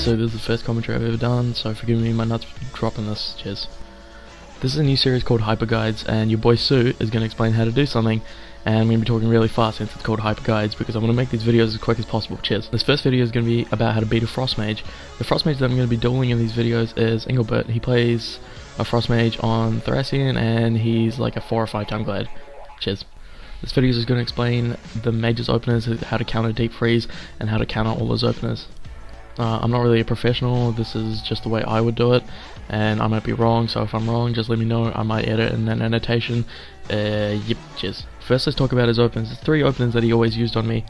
So this is the first commentary I've ever done, so forgive me my nuts for dropping this, cheers. This is a new series called Hyper Guides, and your boy Sue is going to explain how to do something, and I'm going to be talking really fast since it's called Hyper Guides, because I want to make these videos as quick as possible, cheers. This first video is going to be about how to beat a Frost Mage. The Frost Mage that I'm going to be dueling in these videos is Inglebert. He plays a Frost Mage on Thracian, and he's like a 4 or 5 time glad, cheers. This video is going to explain the Mage's openers, how to counter Deep Freeze, and how to counter all those openers. I'm not really a professional, this is just the way I would do it, and I might be wrong, so if I'm wrong, just let me know. I might edit in an annotation. Yep, cheers. First, let's talk about his openers. There's 3 openers that he always used on me.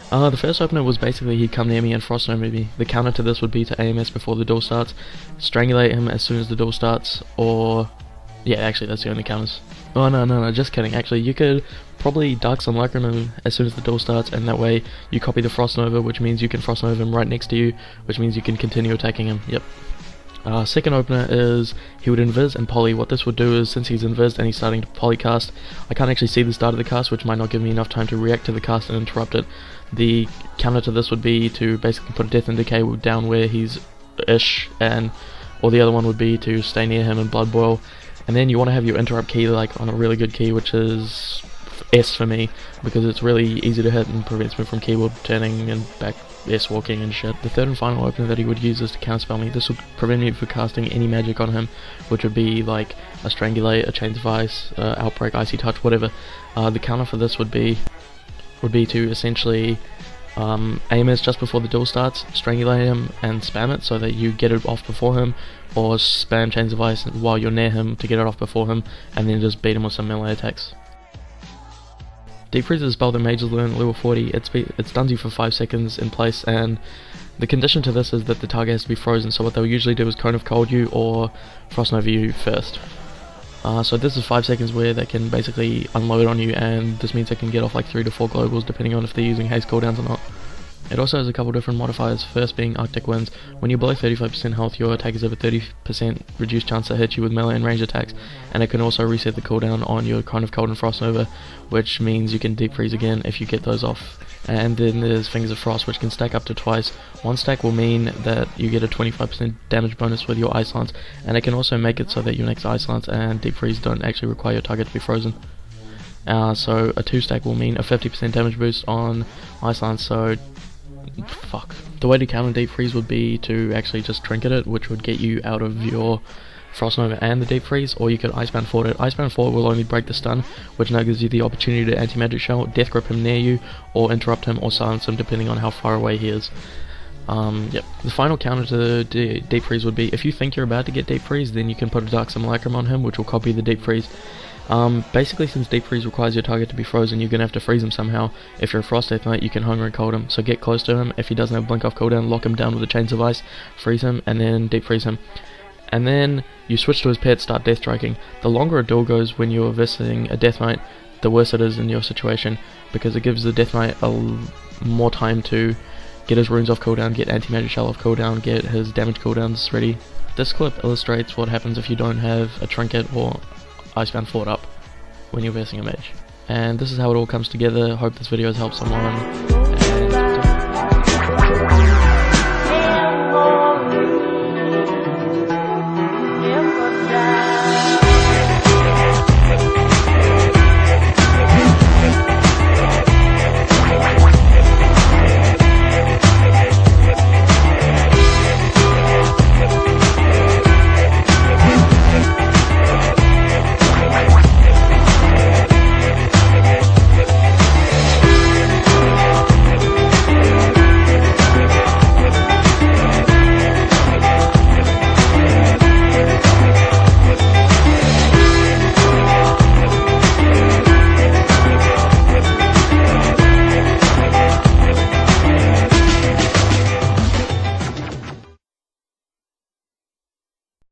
The first opener was basically he'd come near me and frost over me. The counter to this would be to AMS before the duel starts, strangulate him as soon as the duel starts, or... yeah, actually that's the only counters. Oh no, just kidding. Actually, you could probably Dark Sun Lycra him as soon as the duel starts, and that way you copy the Frost Nova, which means you can Frost Nova him right next to you, which means you can continue attacking him. Yep. Second opener is he would invis and poly. What this would do is, since he's invised and he's starting to polycast, I can't actually see the start of the cast, which might not give me enough time to react to the cast and interrupt it. The counter to this would be to basically put a Death and Decay down where he's ish, or the other one would be to stay near him and Blood Boil. And then you want to have your interrupt key like on a really good key, which is S for me, because it's really easy to hit and prevents me from keyboard turning and back S walking and shit. The third and final opener that he would use is to counterspell me. This would prevent me from casting any magic on him, which would be like a Strangulate, a Chains of Ice, Outbreak, Icy Touch, whatever. The counter for this would be to essentially AMS just before the duel starts, strangulate him and spam it so that you get it off before him, or spam Chains of Ice while you're near him to get it off before him, and then just beat him with some melee attacks. Deep Freeze is a spell that mages learn at level 40. It stuns you for 5 seconds in place, and the condition to this is that the target has to be frozen, so what they'll usually do is Cone of Cold you or Frost Nova you first. So this is 5 seconds where they can basically unload on you, and this means they can get off like 3 to 4 globals depending on if they're using haste cooldowns or not. It also has a couple different modifiers, first being Arctic Winds. When you're below 35% health, your attackers have a 30% reduced chance to hit you with melee and ranged attacks, and it can also reset the cooldown on your Cone of Cold and Frost Nova, which means you can Deep Freeze again if you get those off. And then there's Fingers of Frost, which can stack up to twice. One stack will mean that you get a 25% damage bonus with your Ice Lance, and it can also make it so that your next Ice Lance and Deep Freeze don't actually require your target to be frozen. So a 2 stack will mean a 50% damage boost on Ice Lance, so fuck. The way to counter Deep Freeze would be to actually just Trinket it, which would get you out of your Frost Nova and the Deep Freeze, or you could Icebound Fort it. Icebound Fort will only break the stun, which now gives you the opportunity to Anti-Magic Shell, Death Grip him near you, or interrupt him or silence him depending on how far away he is. Yep. The final counter to Deep Freeze would be, if you think you're about to get Deep Freeze, then you can put a Dark Simulacrum on him, which will copy the Deep Freeze. Basically, since Deep Freeze requires your target to be frozen, you're gonna have to freeze him somehow. If you're a Frost Death Knight, you can Hunger and Cold him, so get close to him. If he doesn't have Blink Off cooldown, lock him down with the Chains of Ice, freeze him, and then Deep Freeze him. And then you switch to his pet, start Death Striking. The longer a duel goes when you're visiting a Death Knight, the worse it is in your situation, because it gives the Death Knight more time to get his runes off cooldown, get Anti-Magic Shell off cooldown, get his damage cooldowns ready. This clip illustrates what happens if you don't have a Trinket or Icebound Fort up when you're versing a mage. And this is how it all comes together. Hope this video has helped someone.